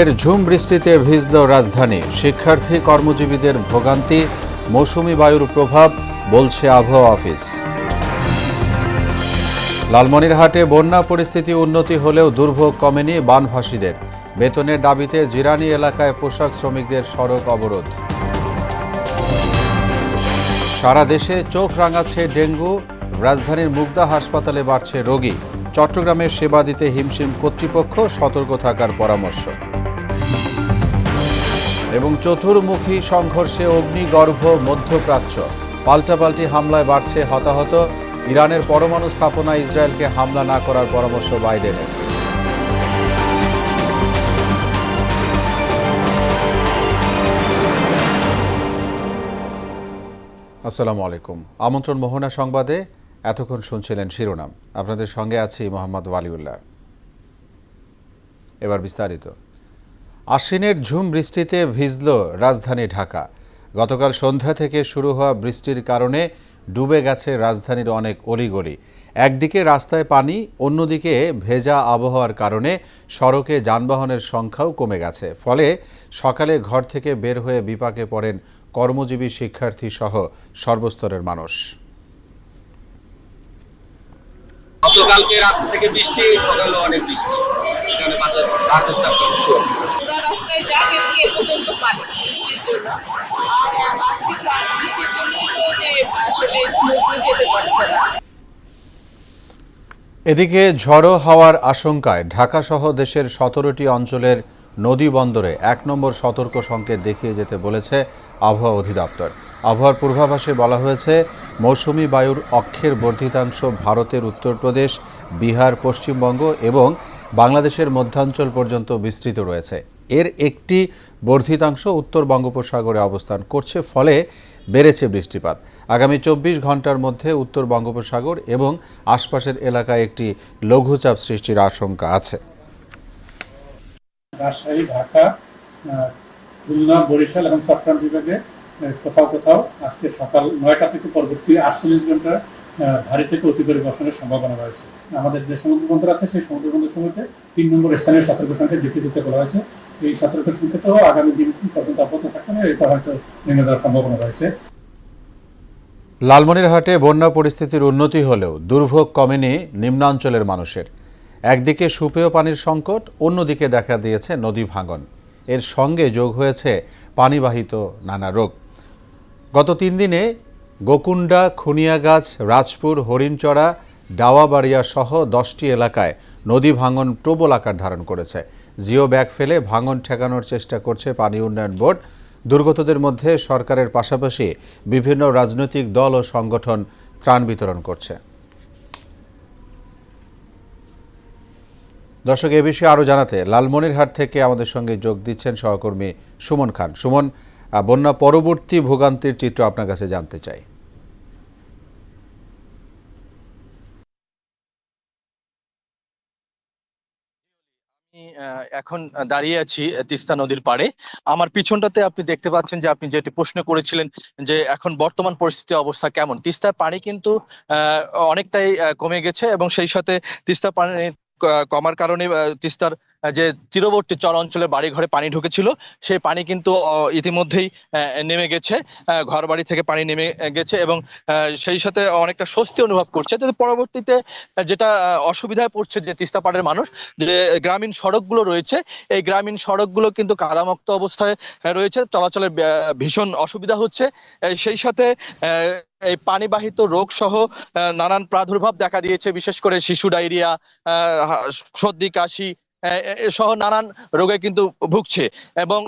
এর ঝুম বৃষ্টিতে ভিজল রাজধানী, শিক্ষার্থী কর্মজীবীদের ভোগান্তি, মৌসুমি বায়ুর প্রভাব বলছে আবহাওয়া অফিস। লালমনিরহাটে বন্যা পরিস্থিতি উন্নতি হলেও দুর্ভোগ কমেনি বানভাসীদের, বেতনের দাবিতে জিরানি এলাকায় পোশাক শ্রমিকদের সড়ক অবরোধ। সারা দেশে চোখ রাঙাচ্ছে ডেঙ্গু, রাজধানীর মুগদা হাসপাতালে বাড়ছে রোগী, চট্টগ্রামের সেবা দিতে হিমশিম কর্তৃপক্ষ, সতর্ক থাকার পরামর্শ। এবং চতুর্মুখী সংঘর্ষে অগ্নিগর্ভ মধ্যপ্রাচ্য, পাল্টাপাল্টি হামলায় বাড়ছে হতাহত, ইরানের পরমাণু স্থাপনায় ইসরায়েলকে হামলা না করার পরামর্শ বাইডেনের। আসসালামু আলাইকুম। আমন্ত্রণ মোহনা সংবাদে এতক্ষণ শুনছিলেন শিরোনাম। আপনাদের সঙ্গে আছি মোহাম্মদ ওয়ালিউল্লাহ। এবার বিস্তারিত। আশ্বিনের ঝুম বৃষ্টিতে ভিজল রাজধানী ঢাকা। গতকাল সন্ধ্যা থেকে শুরু হওয়া বৃষ্টির কারণে ডুবে গেছে রাজধানীর অনেক অলিগলি। একদিকে রাস্তায় পানি, অন্যদিকে ভেজা আবহাওয়ার কারণে সড়কে যানবাহনের সংখ্যাও কমে গেছে। ফলে সকালে ঘর থেকে বের হয়ে বিপাকে পড়েন কর্মজীবী, শিক্ষার্থী সহ সর্বস্তরের মানুষ। গতকালকে রাত থেকে বৃষ্টি, সকালে অনেক বৃষ্টি, এখানে বাসের চাকা রাস্তায় জাগে এ পর্যন্ত পানি বৃষ্টির জন্য। আর আজকে বৃষ্টির জন্যই তো যে আসলে স্মুথলি যেতে পারছে না। এদিকে ঝড়ো হাওয়ার আশঙ্কায় ঢাকাসহ দেশের 17টি অঞ্চলের নদী বন্দরে 1 নম্বর সতর্ক সংকেত দেখিয়ে যেতে বলেছে আবহাওয়া অধিদপ্তর। আবহাওয়ার পূর্বাভাসে বলা হয়েছে, মৌসুমি বায়ুর অক্ষের বর্ধিতাংশ ভারতের উত্তরপ্রদেশ, বিহার, পশ্চিমবঙ্গ এবং বাংলাদেশের মধ্যাঞ্চল পর্যন্ত বিস্তৃত রয়েছে। এর একটি বর্ধিতাংশ উত্তর বঙ্গোপসাগরে অবস্থান করছে, ফলে বেড়েছে বৃষ্টিপাত। আগামী 24 ঘন্টার মধ্যে উত্তর বঙ্গোপসাগর এবং আশপাশের এলাকায় একটি লঘুচাপ সৃষ্টির আশঙ্কা আছে। রাজশাহী, ঢাকা, খুলনা, বরিশাল এবং চট্টগ্রাম বিভাগে কোথাও কোথাও আজকে সকাল 9টা থেকে পরবর্তী 48 ঘন্টা ভারী থেকে অতি ভারী বর্ষণের সম্ভাবনা রয়েছে। আমাদের যে সমুদ্র বন্দর আছে সেই সমুদ্র বন্দরসমূহকে 3 নম্বর স্থানীয় সতর্ক সংখ্যা দেখিয়ে দিতে বলা হয়েছে। এই সতর্ক সংখ্যাতেও আগামী দিন পর্যন্ত অব্যাহত থাকতে হবে, এরপর হয়তো নেমে যাওয়ার সম্ভাবনা রয়েছে। লালমনিরহাটে বন্যা পরিস্থিতির উন্নতি হলেও দুর্ভোগ কমেনি নিম্নাঞ্চলের মানুষের। একদিকে সুপেয় পানির সংকট, অন্যদিকে দেখা দিয়েছে নদী ভাঙন। এর সঙ্গে যোগ হয়েছে পানিবাহিত নানা রোগ। গত 3 দিনে গোকুণ্ডা, খুনিয়াগাছ, রাজপুর, হরিণচড়া, ডাওয়াবাড়িয়া সহ 10টি এলাকায় নদী ভাঙন প্রবল আকার ধারণ করেছে। জিও ব্যাগ ফেলে ভাঙন ঠেকানোর চেষ্টা করছে পানি উন্নয়ন বোর্ড। দুর্গতদের মধ্যে সরকারের পাশাপাশি বিভিন্ন রাজনৈতিক দল ও সংগঠন ত্রাণ বিতরণ করছে। দর্শক, এ বিষয়ে আরও জানাতে লালমনিরহাট থেকে আমাদের সঙ্গে যোগ দিচ্ছেন সহকর্মী সুমন খান। সুমন, বন্যা পরবর্তী ভোগান্তির চিত্র আপনার কাছে জানতে চাই। এখন দাঁড়িয়ে আছি তিস্তা নদীর পাড়ে। আমার পিছনটাতে আপনি দেখতে পাচ্ছেন যে আপনি যেটি প্রশ্ন করেছিলেন যে এখন বর্তমান পরিস্থিতি অবস্থা কেমন। তিস্তার পানি কিন্তু অনেকটাই কমে গেছে এবং সেই সাথে তিস্তা পানি কমার কারণে তিস্তার যে তীরবর্তী চর অঞ্চলে বাড়ি ঘরে পানি ঢুকেছিল সেই পানি কিন্তু ইতিমধ্যেই নেমে গেছে, ঘর বাড়ি থেকে পানি নেমে গেছে এবং সেই সাথে অনেকটা স্বস্তি অনুভব করছে। তো পরবর্তীতে যেটা অসুবিধায় পড়ছে যে তিস্তা পাড়ের মানুষ, যে গ্রামীণ সড়কগুলো রয়েছে এই গ্রামীণ সড়কগুলো কিন্তু কাদামুক্ত অবস্থায় রয়েছে, চলাচলের ভীষণ অসুবিধা হচ্ছে। সেই সাথে এই পানিবাহিত রোগ সহ নানান প্রাদুর্ভাব দেখা দিয়েছে, বিশেষ করে শিশু ডায়রিয়া, সর্দি কাশি সহ নানান রোগে কিন্তু ভুগছে এবং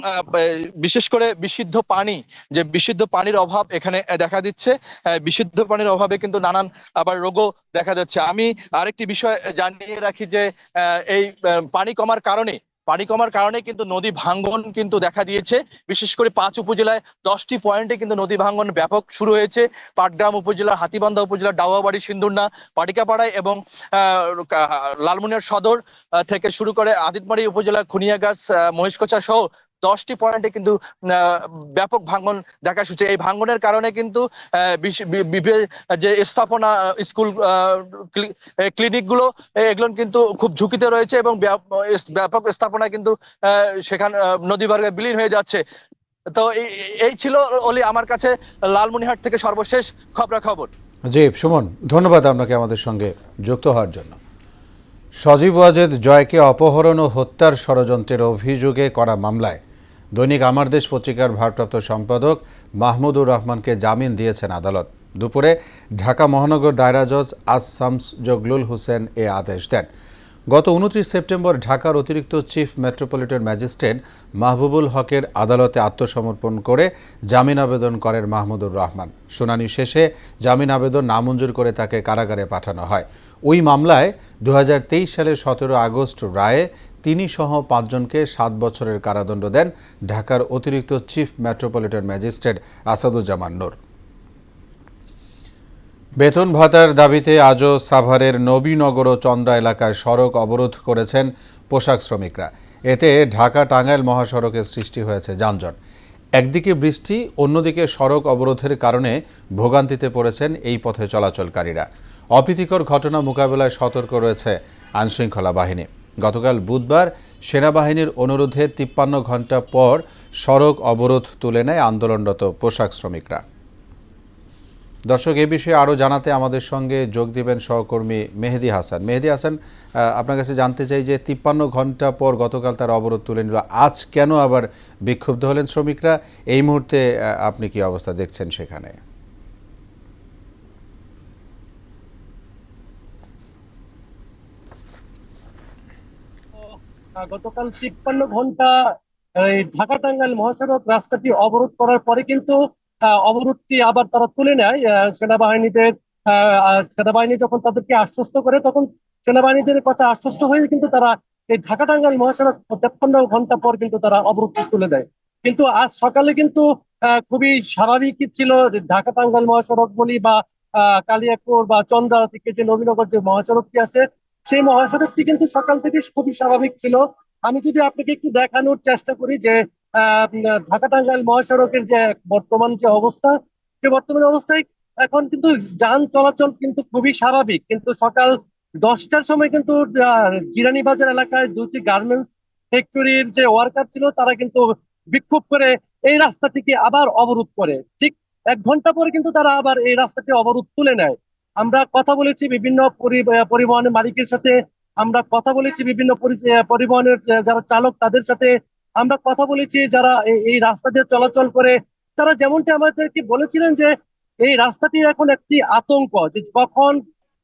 বিশেষ করে বিশুদ্ধ পানির অভাব এখানে দেখা দিচ্ছে। বিশুদ্ধ পানির অভাবে কিন্তু নানান আবার রোগও দেখা যাচ্ছে। আমি আরেকটি বিষয় জানিয়ে রাখি যে এই পানি কমার কারণে কিন্তু নদী ভাঙ্গন কিন্তু দেখা দিয়েছে। বিশেষ করে 5 উপজেলায় 10টি পয়েন্টে কিন্তু নদী ভাঙ্গন ব্যাপক শুরু হয়েছে। পাটগ্রাম উপজেলার, হাতীবান্ধা উপজেলার ডাওয়াবাড়ি, সিন্দুরনা, পাটিকাপাড়ায় এবং লালমনিরহাট সদর থেকে শুরু করে আদিতবাড়ি উপজেলার খুনিয়াগাছ, মহেশকোচা সহ 10টি পয়েন্টে কিন্তু ব্যাপক ভাঙন দেখা যাচ্ছে। এই ভাঙনের কারণে কিন্তু যে স্থাপনা, স্কুল, ক্লিনিকগুলো এগুলো কিন্তু খুব ঝুঁকিতে রয়েছে এবং ব্যাপক স্থাপনা কিন্তু সেখানে নদীভাঙনে বিলীন হয়ে যাচ্ছে। তো এই ছিল অলি আমার কাছে লালমনিরহাট থেকে সর্বশেষ খবরাখবর। জি সুমন, ধন্যবাদ আপনাকে আমাদের সঙ্গে যুক্ত হওয়ার জন্য। সজীব ওয়াজেদ জয়কে অপহরণ ও হত্যার ষড়যন্ত্রের অভিযোগে করা মামলায় দৈনিক আমার দেশ পত্রিকার ভারপ্রাপ্ত সম্পাদক মাহমুদুর রহমানকে জামিন দিয়েছেন আদালত। দুপুরে ঢাকা মহানগর দায়রা জজ শামস জগলুল হোসেন এ আদেশ দেন। গত 29 সেপ্টেম্বর ঢাকার অতিরিক্ত চিফ মেট্রোপলিটন ম্যাজিস্ট্রেট মাহবুবুল হকের আদালতে আত্মসমর্পণ করে জামিন আবেদন করেন মাহমুদুর রহমান। শুনানি শেষে জামিন আবেদন নামঞ্জুর করে তাকে কারাগারে পাঠানো হয়। ওই মামলায় 2023 সালের 17 আগস্ট রায়ে তিনি সহ 5 জনকে 7 বছরের কারাদণ্ড দেন ঢাকার অতিরিক্ত chief metropolitan magistrate Asaduzzaman Noor. বেতন ভাতার দাবিতে আজও সাভারের নবীনগর ও চন্দ্রা এলাকায় সড়ক অবরোধ করেছেন পোশাক শ্রমিকরা। এতে ঢাকা টাঙ্গাইল মহাসড়কে সৃষ্টি হয়েছে যানজট। একদিকে বৃষ্টি, অন্যদিকে সড়ক অবরোধের কারণে ভোগান্তিতে পড়েছেন এই পথে চলাচলকারীরা। অপ্রীতিকর ঘটনা মোকাবেলায় সতর্ক রয়েছে আইনশৃঙ্খলা বাহিনী। গতকাল বুধবার সেনাবাহিনীর অনুরোধে 53 ঘণ্টা পর সড়ক অবরোধ তুলে নেয় আন্দোলনরত পোশাক শ্রমিকরা। দর্শক, এ বিষয়ে আরও জানাতে আমাদের সঙ্গে যোগ দিবেন সহকর্মী মেহেদি হাসান। মেহেদি হাসান, আপনার কাছে জানতে চাই যে 53 ঘণ্টা পর গতকাল তার অবরোধ তুলে নিল, আজ কেন আবার বিক্ষুব্ধ হলেন শ্রমিকরা? এই মুহূর্তে আপনি কি অবস্থা দেখছেন সেখানে? গতকাল 53 ঘন্টা ঢাকা টাঙ্গাইল মহাসড়ক রাস্তাটি অবরোধ করার পরে কিন্তু অবরোধটি আবার তারা তুলে নেয়। সেনাবাহিনী যখন তাদেরকে আশ্বস্ত করে, তখন সেনাবাহিনীদের কথা আশ্বস্ত হয়ে কিন্তু তারা এই ঢাকা টাঙ্গাইল মহাসড়ক 53 ঘন্টা পর কিন্তু তারা অবরোধটি তুলে দেয়। কিন্তু আজ সকালে কিন্তু খুবই স্বাভাবিকই ছিল। ঢাকা টাঙ্গাইল মহাসড়ক বলি বা কালিয়াকৈর বা চন্দ্রা থেকে যে নবীনগর যে মহাসড়কটি আছে, সেই মহাসড়কটি কিন্তু সকাল থেকে খুবই স্বাভাবিক ছিল। আমি যদি আপনাকে একটু দেখানোর চেষ্টা করি যে ঢাকা টাঙ্গাইল মহাসড়কের যে বর্তমান যে অবস্থা, সে বর্তমান অবস্থায় এখন কিন্তু যান চলাচল কিন্তু খুবই স্বাভাবিক। কিন্তু সকাল 10টার সময় কিন্তু জিরানী বাজার এলাকায় 2টি গার্মেন্টস ফ্যাক্টরির যে ওয়ার্কার ছিল, তারা কিন্তু বিক্ষোভ করে এই রাস্তাটিকে আবার অবরোধ করে। ঠিক 1 ঘন্টা পরে কিন্তু তারা আবার এই রাস্তাটি অবরোধ তুলে নেয়। আমরা কথা বলেছি বিভিন্ন পরিবহনের মালিকের সাথে, আমরা কথা বলেছি বিভিন্ন পরিবহনের যারা চালক তাদের সাথে, আমরা কথা বলেছি যারা এই রাস্তা দিয়ে চলাচল করে। তারা যেমনটি আমাদেরকে বলেছিলেন যে এই রাস্তাটি এখন একটি আতঙ্ক, যে কখন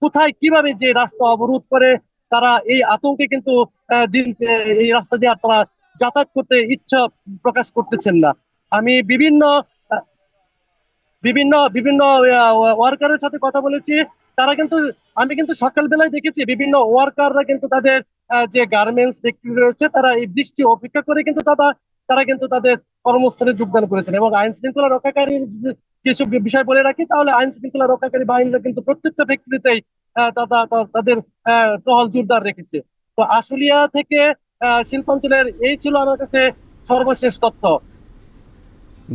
কোথায় কিভাবে যে রাস্তা অবরোধ করে তারা এই আতঙ্কে কিন্তু এই রাস্তা দিয়ে তারা যাতায়াত করতে ইচ্ছা প্রকাশ করতেছেন না। আমি বিভিন্ন বিভিন্ন বিভিন্ন ওয়ার্কারের সাথে কথা বলেছি। আমি কিন্তু সকালবেলায় দেখেছি বিভিন্ন ওয়ার্কাররা কিন্তু তাদের যে গার্মেন্টস ফ্যাক্টরি রয়েছে, তারা এই বৃষ্টি অপেক্ষা করে কিন্তু তারা কিন্তু তাদের কর্মস্থলে যোগদান করেছেন। এবং আইন শৃঙ্খলা রক্ষাকারীর কিছু বিষয় বলে রাখি, তাহলে আইন শৃঙ্খলা রক্ষাকারী বাহিনীরা কিন্তু প্রত্যেকটা ফ্যাক্টরিতেই তাদের টহল জোরদার রেখেছে। তো আশুলিয়া থেকে শিল্পাঞ্চলের এই ছিল আমার কাছে সর্বশেষ তথ্য।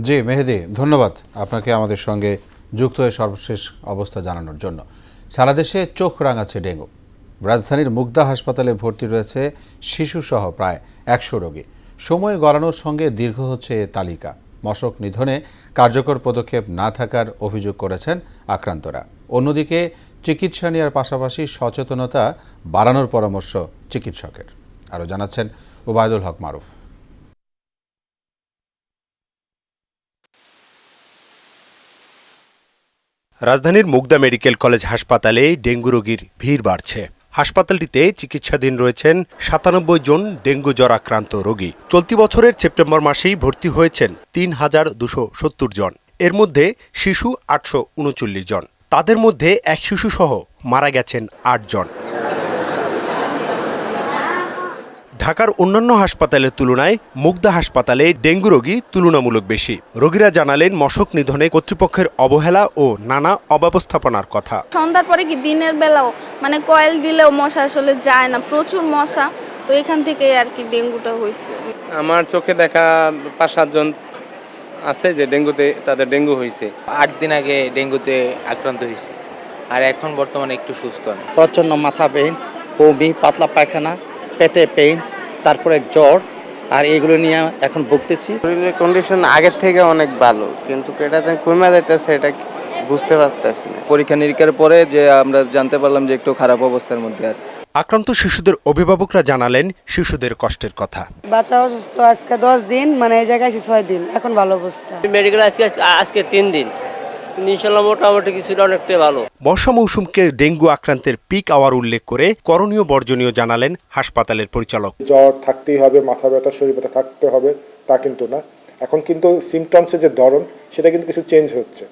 জি মেহেদি, ধন্যবাদ আপনাকে আমাদের সঙ্গে যুক্ত হয়ে সর্বশেষ অবস্থা জানানোর জন্য। সারা দেশে চোখ রাঙাচ্ছে ডেঙ্গু। রাজধানীর মুগদা হাসপাতালে ভর্তি রয়েছে শিশুসহ প্রায় 100 রোগী। সময় গড়ানোর সঙ্গে দীর্ঘ হচ্ছে এ তালিকা। মশক নিধনে কার্যকর পদক্ষেপ না থাকার অভিযোগ করেছেন আক্রান্তরা। অন্যদিকে চিকিৎসা নেওয়ার পাশাপাশি সচেতনতা বাড়ানোর পরামর্শ চিকিৎসকের। আরও জানাচ্ছেন ওবায়দুল হক মারুফ। রাজধানীর মুগদা মেডিকেল কলেজ হাসপাতালে ডেঙ্গু রোগীর ভিড় বাড়ছে। হাসপাতালটিতে চিকিৎসাধীন রয়েছেন 97 জন ডেঙ্গু জ্বর আক্রান্ত রোগী। চলতি বছরের সেপ্টেম্বর মাসেই ভর্তি হয়েছেন 3270 জন। এর মধ্যে শিশু 839 জন। তাদের মধ্যে এক শিশু সহ মারা গেছেন 8 জন। ঢাকার অন্যান্য হাসপাতালের তুলনায় মুগদা হাসপাতালে ডেঙ্গু রোগী তুলনামূলক বেশি। রোগীরা জানালেন মশক নিধনে কর্তৃপক্ষের অবহেলা ও নানা অব্যবস্থাপনার কথা। সন্ধ্যার পরে কি দিনের বেলাও মানে কয়েল দিলেও মশা আসলে যায় না, প্রচুর মশা। তো এখান থেকে আর কি ডেঙ্গুটা হয়েছে। আমার চোখে দেখা 5-7 জন আছে যে তাদের ডেঙ্গু হয়েছে। 8 দিন আগে ডেঙ্গুতে আক্রান্ত হয়েছে, আর এখন বর্তমানে একটু সুস্থ। প্রচণ্ড মাথা পেইন, বমি, পাতলা পায়খানা, পেটে পেইন, তারপরে জ্বর, আর এগুলো নিয়ে এখন ভুগতেছি। শরীরের কন্ডিশন আগের থেকে অনেক ভালো, কিন্তু এটা যে কমে যাইতেছে এটা বুঝতে পারতেছি না। পরীক্ষা নিরীক্ষার পরে যে আমরা জানতে পারলাম যে একটু খারাপ অবস্থার মধ্যে আছে। আক্রান্ত শিশুদের অভিভাবকরা জানালেন শিশুদের কষ্টের কথা। বাচ্চা অসুস্থ আজকে 10 দিন, মানে এই জায়গায় 6 দিন, এখন ভালো অবস্থা। মেডিকেল আজকে 3 দিন, ইনশাআল্লাহ মোটামুটি কিছুটা অনেকটাই ভালো। বর্ষা মৌসুমকে ডেঙ্গু আক্রান্তের পিক আওয়ার উল্লেখ করে করণীয় বর্জনীয় জানালেন হাসপাতালের পরিচালক। জ্বর থাকতেই হবে, মাথা ব্যথা, শরীর ব্যথা থাকতে হবে তা কিন্তু না। এখন কিন্তু সিমটমসের যে ধরন সেটা কিন্তু কিছু চেঞ্জ হচ্ছে।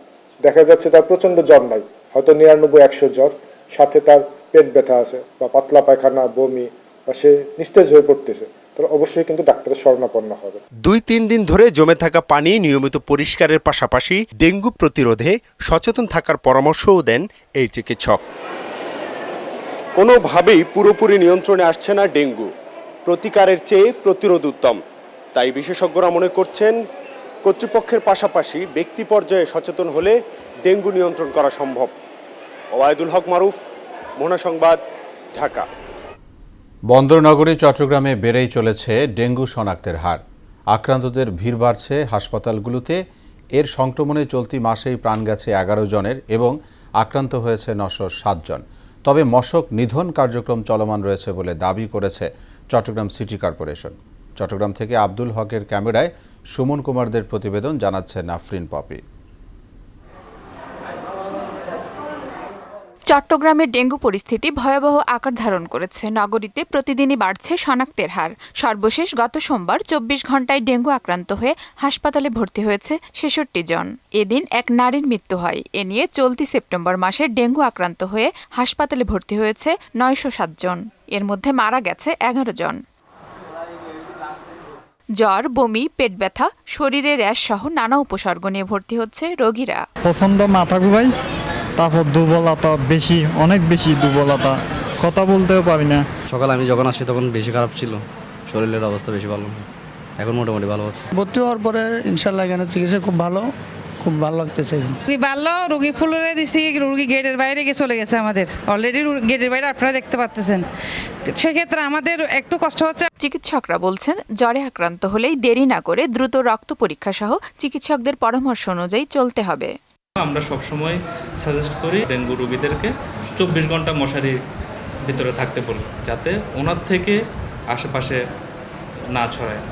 দেখা যাচ্ছে তার প্রচন্ড জ্বর নাই, হয়তো 99-100 জ্বর, সাথে তার পেট ব্যথা আছে বা পাতলা পায়খানা, বমি, বা সে নিস্তেজ হয়ে পড়তেছে, তাহলে অবশ্যই কিন্তু ডাক্তারের শরণাপন্ন হবে। 2-3 দিন ধরে জমে থাকা পানি নিয়মিত পরিষ্কারের পাশাপাশি ডেঙ্গু প্রতিরোধে সচেতন থাকার পরামর্শও দেন এই চিকিৎসক। কোনোভাবেই পুরোপুরি নিয়ন্ত্রণে আসছে না ডেঙ্গু, প্রতিকারের চেয়ে প্রতিরোধ উত্তম। তাই বিশেষজ্ঞরা মনে করছেন কর্তৃপক্ষের পাশাপাশি ব্যক্তি পর্যায়ে সচেতন হলে ডেঙ্গু নিয়ন্ত্রণ করা সম্ভব। ওবায়দুল হক মারুফ, মোহনা সংবাদ, ঢাকা। বন্দরনগরী চট্টগ্রামে বেড়েই চলেছে ডেঙ্গু শনাক্তের হার। আক্রান্তদের ভিড় বাড়ছে হাসপাতালগুলোতে। এর সংক্রমণে চলতি মাসেই প্রাণ গেছে 11 জনের এবং আক্রান্ত হয়েছে 907 জন। তবে মশক নিধন কার্যক্রম চলমান রয়েছে বলে দাবি করেছে চট্টগ্রাম সিটি কর্পোরেশন। চট্টগ্রাম থেকে আব্দুল হকের ক্যামেরায় সুমন কুমারদের প্রতিবেদন, জানাচ্ছে নাফরিন পপি। চট্টগ্রামের ডেঙ্গু পরিস্থিতি ভয়াবহ আকার ধারণ করেছে। নগরীতে প্রতিদিনই বাড়ছে শনাক্তের হার। সর্বশেষ গত সোমবার 24 ঘণ্টায় ডেঙ্গু আক্রান্ত হয়ে হাসপাতালে ভর্তি হয়েছে 66 জন। এদিন এক নারীর মৃত্যু হয়। এ নিয়ে চলতি সেপ্টেম্বর মাসে ডেঙ্গু আক্রান্ত হয়ে হাসপাতালে ভর্তি হয়েছে 907 জন। এর মধ্যে মারা গেছে 11 জন। জ্বর, বমি, পেট ব্যথা, শরীরে র্যাশ সহ নানা উপসর্গ নিয়ে ভর্তি হচ্ছে রোগীরা। প্রচণ্ড মাথা ঘুরাই, তারপর দুর্বলতা বেশি, অনেক বেশি দুর্বলতা, কথা বলতেও পারি না। সকালে আমি যখন আসি তখন বেশি খারাপ ছিল, শরীরের অবস্থা বেশি ভালো, এখন মোটামুটি ভালো আছে। ভর্তি হওয়ার পরে ইনশাল্লাহ এখানে চিকিৎসা খুব ভালো লাগতেছে। রোগী ভালো, রোগী ফুলরে দিছি, রোগী গেটের বাইরে গিয়ে চলে গেছে। আমাদের অলরেডি গেটের বাইরে আপনারা দেখতে পাচ্ছেন। সেক্ষেত্রে আমাদের একটু কষ্ট হচ্ছে। চিকিৎসকরা বলছেন জ্বরে আক্রান্ত হলেই দেরি না করে দ্রুত রক্ত পরীক্ষা সহ চিকিৎসকদের পরামর্শ অনুযায়ী চলতে হবে। আমরা সবসময় সাজেস্ট করি ডেঙ্গু রোগীদেরকে 24 ঘন্টা মশারির ভিতরে থাকতে বলি, যাতে ওনার থেকে আশেপাশে না ছড়ায়।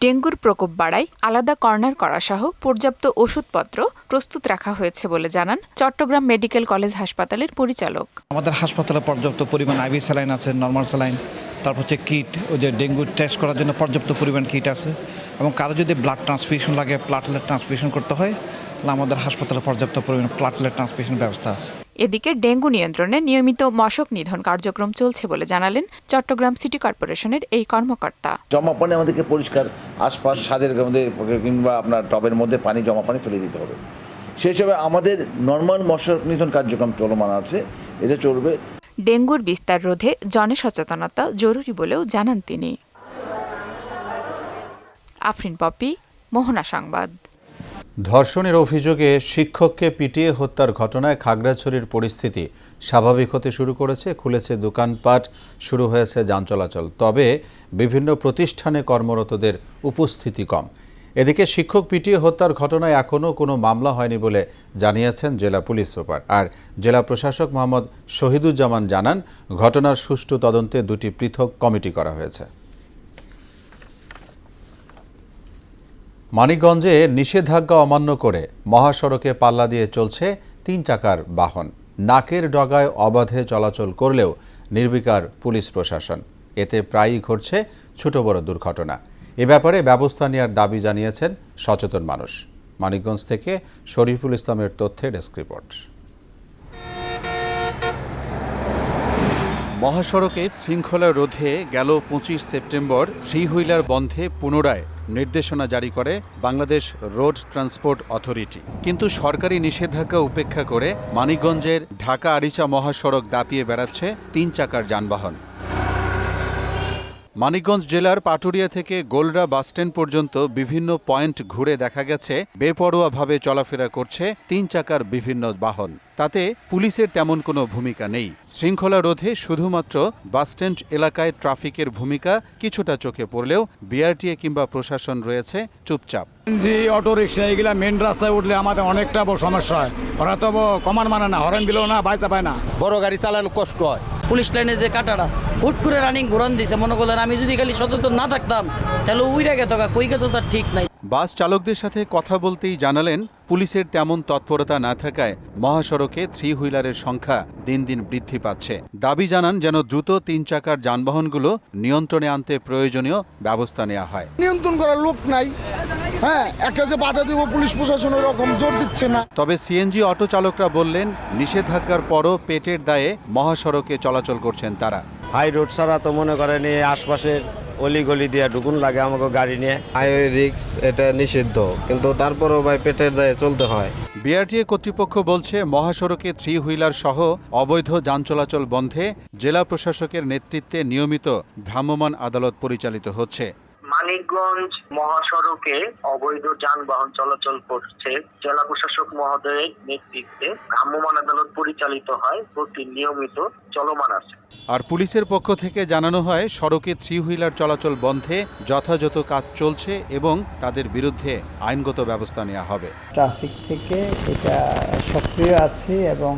ডেঙ্গুর প্রকোপ বাড়ায় আলাদা কর্নার করা সহ পর্যাপ্ত ওষুধপত্র প্রস্তুত রাখা হয়েছে বলে জানান চট্টগ্রাম মেডিকেল কলেজ হাসপাতালের পরিচালক। আমাদের হাসপাতালে পর্যাপ্ত পরিমাণ আইভি স্যালাইন আছে, নর্মাল স্যালাইন, তারপর হচ্ছে কিট, ওই যে ডেঙ্গু টেস্ট করার জন্য পর্যাপ্ত পরিমাণ কিট আছে, এবং কারো যদি ব্লাড ট্রান্সফিউশন লাগে, প্লাটলেট ট্রান্সফিউশন করতে হয়, তাহলে আমাদের হাসপাতালে পর্যাপ্ত পরিমাণ প্লাটলেট ট্রান্সফিউশন ব্যবস্থা আছে। এদিকে ডেঙ্গু নিয়ন্ত্রণে নিয়মিত মশক নিধন কার্যক্রম চলছে বলে জানালেন চট্টগ্রাম সিটি কর্পোরেশনের এই কর্মকর্তা। জমা পানি আমাদেরকে পরিষ্কার, আশপাশ ছাদের মধ্যে কিংবা আপনার টবের মধ্যে পানি জমা পানি ফেলে দিতে হবে। সেই হিসাবে আমাদের নর্মাল মশক নিধন কার্যক্রম চলমান আছে, এটা চলবে। ডেঙ্গুর বিস্তার রোধে জনসচেতনতা জরুরি বলেও জানান তিনি। আফরিন পপি, মোহনা সংবাদ। ধর্ষণের অভিযোগে শিক্ষককে পিটিয়ে হত্যার ঘটনায় খাগড়াছড়ির পরিস্থিতি স্বাভাবিক হতে শুরু করেছে। খুলেছে দোকানপাট, শুরু হয়েছে যান চলাচল। তবে বিভিন্ন প্রতিষ্ঠানে কর্মরতদের উপস্থিতি কম। এদিকে শিক্ষক পিটিয়ে হত্যার ঘটনায় এখনও কোনো মামলা হয়নি বলে জানিয়েছেন জেলা পুলিশ সুপার। আর জেলা প্রশাসক মোহাম্মদ শহীদুজ্জামান জানান, ঘটনার সুষ্ঠু তদন্তে 2টি পৃথক কমিটি করা হয়েছে। মানিকগঞ্জে নিষেধাজ্ঞা অমান্য করে মহাসড়কে পাল্লা দিয়ে চলছে 3 চাকার বাহন। নাকের ডগায় অবাধে চলাচল করলেও নির্বিকার পুলিশ প্রশাসন। এতে প্রায়ই ঘটছে ছোট বড় দুর্ঘটনা। এ ব্যাপারে ব্যবস্থা নেওয়ার দাবি জানিয়েছেন সচেতন মানুষ। মানিকগঞ্জ থেকে শরীফুল ইসলামের তথ্যে ডেস্ক রিপোর্ট। মহাসড়কে শৃঙ্খলা রোধে গেল 25 সেপ্টেম্বর 3 হুইলার বন্ধে পুনরায় নির্দেশনা জারি করে বাংলাদেশ রোড ট্রান্সপোর্ট অথরিটি। কিন্তু সরকারি নিষেধাজ্ঞা উপেক্ষা করে মানিকগঞ্জের ঢাকা আরিচা মহাসড়ক দাপিয়ে বেড়াচ্ছে 3 চাকার যানবাহন। মানিকগঞ্জ জেলার পাটুরিয়া থেকে গোলরা বাসস্ট্যান্ড পর্যন্ত বিভিন্ন পয়েন্ট ঘুরে দেখা গেছে বেপরোয়াভাবে চলাফেরা করছে 3 চাকার বিভিন্ন বাহন। তাতে পুলিশের তেমন কোনো ভূমিকা নেই। শৃঙ্খলা রোধে শুধুমাত্র বাসস্ট্যান্ড এলাকায় ট্রাফিকের ভূমিকা কিছুটা চোখে পড়লেও বিআরটিএ কিংবা প্রশাসন রয়েছে চুপচাপ। অটো রিক্সা এগুলা মেন রাস্তায় উঠলে আমাদের অনেকটা বড় সমস্যা হয়। ওরা তো কমান মানে না, হরেন দিলেও না, বাইচা পায় না। বড় গাড়ি চালানো কষ্ট হয়। পুলিশ লাইনে যে কাটাটা হুট করে রানিং ঘোরান দিছে, মনে করলেন আমি যদি খালি সচেতন না থাকতাম তাহলে উইরা গেত কই গেত তার ঠিক নাই। বাস চালকদের সাথে কথা বলতেই জানালেন পুলিশের তেমন তৎপরতা না থাকায় মহাসড়কে 3 হুইলারের সংখ্যা দিন দিন বৃদ্ধি পাচ্ছে। দাবি জানান যেন দ্রুত 3 চাকার যানবাহনগুলো নিয়ন্ত্রণে আনতে প্রয়োজনীয় ব্যবস্থা নেওয়া হয়। নিয়ন্ত্রণ করার লোক নাই, হ্যাঁ, একটা যে বাধা দিব পুলিশ প্রশাসন ওরকম জোর দিচ্ছে না। তবে সিএনজি অটো চালকরা বললেন নিষেধাজ্ঞার পরও পেটের দায়ে মহাসড়কে চলাচল করছেন তারা। হাই রোড ছাড়া তো মনে করেন এই আশপাশের অলিগলি দিয়ে ঢুকুন লাগে আমাকে গাড়ি নিয়ে। হাইওয়ে রিক্স এটা নিষিদ্ধ, কিন্তু তারপরও ভাই পেটের দায়ে চলতে হয়। বিআরটিএ কর্তৃপক্ষ বলছে মহাসড়কে 3 হুইলার সহ অবৈধ যান চলাচল বন্ধে জেলা প্রশাসকের নেতৃত্বে নিয়মিত ভ্রাম্যমাণ আদালত পরিচালিত হচ্ছে। মানিকগঞ্জ মহাসড়কে অবৈধ যানবাহন চলাচল করছে। জেলা প্রশাসক মহোদয়ের নেতৃত্বে ভ্রাম্যমাণ আদালত পরিচালিত হয়, প্রতি নিয়মিত চলমান আছে। আর পুলিশের পক্ষ থেকে জানানো হয় সড়কে 3 হুইলার চলাচল বন্ধে যথাযথ কাজ চলছে এবং তাদের বিরুদ্ধে আইনগত ব্যবস্থা নেওয়া হবে। ট্রাফিক থেকে এটা সক্রিয় আছে এবং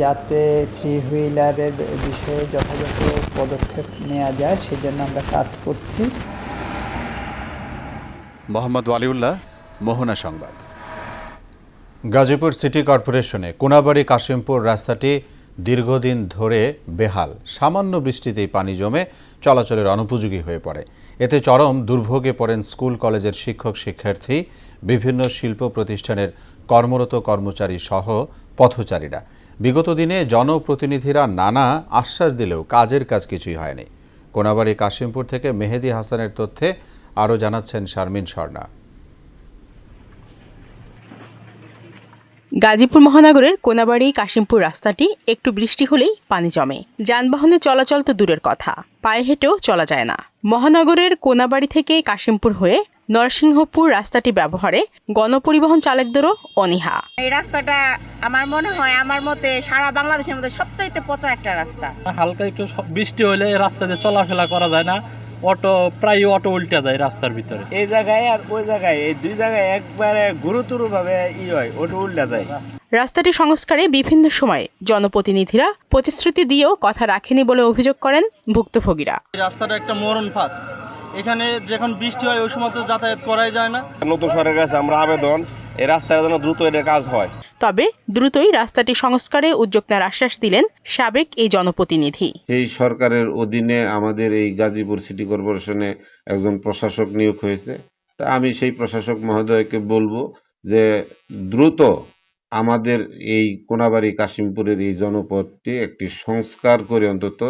যাতে 3 হুইলারের বিষয়ে যথাযথ পদক্ষেপ নেওয়া যায় সেজন্য আমরা কাজ করছি। মোহাম্মদ ওয়ালিউল্লাহ, মোহনা সংবাদ। গাজীপুর সিটি কর্পোরেশনে কোনাবাড়ি কাশিমপুর রাস্তাটি দীর্ঘদিন ধরে বেহাল। সামান্য বৃষ্টিতেই পানি জমে চলাচলের অনুপযোগী হয়ে পড়ে। এতে চরম দুর্ভোগে পড়েন স্কুল কলেজের শিক্ষক শিক্ষার্থী, বিভিন্ন শিল্প প্রতিষ্ঠানের কর্মরত কর্মচারী সহ পথচারীরা। বিগত দিনে জনপ্রতিনিধিরা নানা আশ্বাস দিলেও কাজের কাজ কিছুই হয়নি। কোনাবাড়ি কাশিমপুর থেকে মেহেদি হাসানের তথ্যে আরও জানাচ্ছেন শারমিন স্বর্ণা। গাজীপুর মহানগরের কোনাবাড়ি কাশিমপুর রাস্তাটি একটু বৃষ্টি হলেই পানি জমে। যানবাহনে চলাচল তো দূরের কথা, পায়ে হেঁটেও চলা যায় না। মহানগরের কোনাবাড়ি থেকে কাশিমপুর হয়ে নরসিংহপুর রাস্তাটি ব্যবহারে গণপরিবহন চালকদেরও অনীহা। এই রাস্তাটা আমার মনে হয় আমার মতে সারা বাংলাদেশের মধ্যে সবচাইতে পচা একটা রাস্তা। হালকা একটু বৃষ্টি হলে এই রাস্তাতে চলাফেরা করা যায় না, অটো উল্টে যায় রাস্তার ভিতরে। এই জায়গায় আর ওই জায়গায়, এই দুই জায়গায় একবারে গুরুতরভাবে হয়, অটো উল্টে যায়। রাস্তাটি সংস্কারে বিভিন্ন সময়ে জনপ্রতিনিধিরা প্রতিশ্রুতি দিয়েও কথা রাখেনি বলে অভিযোগ করেন ভুক্তভোগীরা। রাস্তাটা একটা মরণ ফাঁদ, এখানে যখন বৃষ্টি হয় ওই সময় তো যাতায়াত করাই যায় না। নতুন সরকারের কাছে আমরা আবেদন, এই রাস্তার জন্য দ্রুত এর কাজ হয়। তবে দ্রুতই রাস্তাটি সংস্কারে উদ্যোগ নেওয়ার আশ্বাস দিলেন সাবেক এই জনপ্রতিনিধি। এই সরকারের অধীনে আমাদের এই গাজীপুর সিটি কর্পোরেশনে একজন প্রশাসক নিয়োগ হয়েছে। তা আমি সেই প্রশাসক মহোদয়কে বলবো যে দ্রুত আমাদের এই কোনাবাড়ি কাশিমপুরের এই জনপদটি একটি সংস্কার করে অন্তত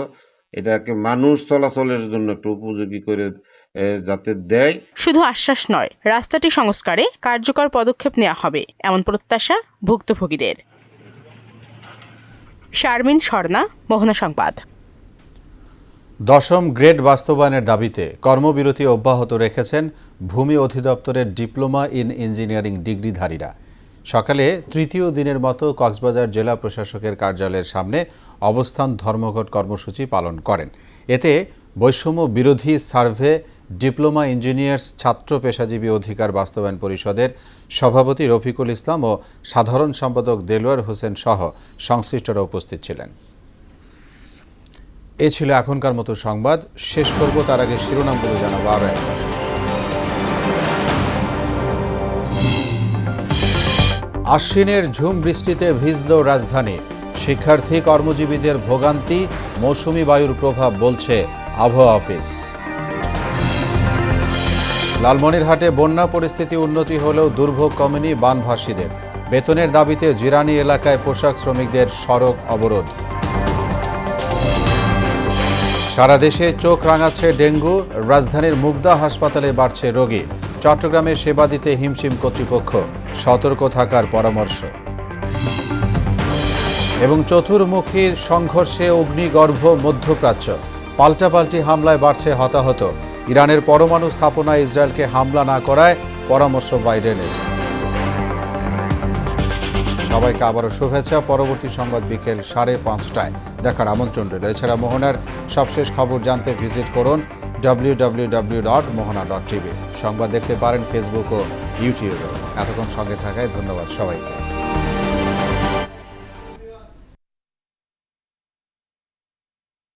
এটাকে মানুষ চলাচলের জন্য একটু উপযোগী করে যাতে দেয়। শুধু আশ্বাস নয়, রাস্তাটি সংস্কারে কার্যকর পদক্ষেপ নেওয়া হবে এমন প্রত্যাশা ভুক্তভোগীদের। শারমিন স্বর্ণা, মোহনা সংবাদ। 10ম গ্রেড বাস্তবায়নের দাবিতে কর্মবিরতি অব্যাহত রেখেছেন ভূমি অধিদপ্তরের ডিপ্লোমা ইন ইঞ্জিনিয়ারিং ডিগ্রিধারীরা। সকালে তৃতীয় দিনের মতো কক্সবাজার জেলা প্রশাসকের কার্যালয়ের সামনে অবস্থান ধর্মঘট কর্মসূচি পালন করেন। এতে বৈষম্য বিরোধী সার্ভে ডিপ্লোমা ইঞ্জিনিয়ার্স ছাত্র পেশাজীবী অধিকার বাস্তবায়ন পরিষদের সভাপতি রফিকুল ইসলাম ও সাধারণ সম্পাদক দেলোয়ার হোসেন সহ সংশ্লিষ্টরা উপস্থিত ছিলেন। এ ছিল এখনকার মতো সংবাদ। শেষ করব তার আগে শিরোনামগুলো জানাবো আরও একবার। আশ্বিনের ঝুম বৃষ্টিতে ভিজল রাজধানী। শিক্ষার্থী কর্মজীবীদের ভোগান্তি, মৌসুমি বায়ুর প্রভাব বলছে আবহাওয়া অফিস। লালমনিরহাটে বন্যা পরিস্থিতি উন্নতি হলেও দুর্ভোগ কমেনি বানভাসীদের। বেতনের দাবিতে জিরানি এলাকায় পোশাক শ্রমিকদের সড়ক অবরোধ। সারা দেশে চোখ রাঙাচ্ছে ডেঙ্গু। রাজধানীর মুগদা হাসপাতালে বাড়ছে রোগী। চট্টগ্রামে সেবা দিতে হিমশিম কর্তৃপক্ষ, সতর্ক থাকার পরামর্শ। এবং চতুর্মুখী সংঘর্ষে অগ্নিগর্ভ মধ্যপ্রাচ্য। পাল্টাপাল্টি হামলায় বাড়ছে হতাহত। ইরানের পরমাণু স্থাপনায় ইসরায়েলকে হামলা না করায় পরামর্শ বাইডেনের। সবাইকে আবারও শুভেচ্ছা। পরবর্তী সংবাদ বিকেল 5:30টায় দেখার আমন্ত্রণ রইল। এছাড়া মোহনার সবশেষ খবর জানতে ভিজিট করুন www.mohana.tv। সংবাদ দেখতে পারেন ফেসবুক ও ইউটিউবে। এতক্ষণ সঙ্গে থাকায় ধন্যবাদ সবাইকে।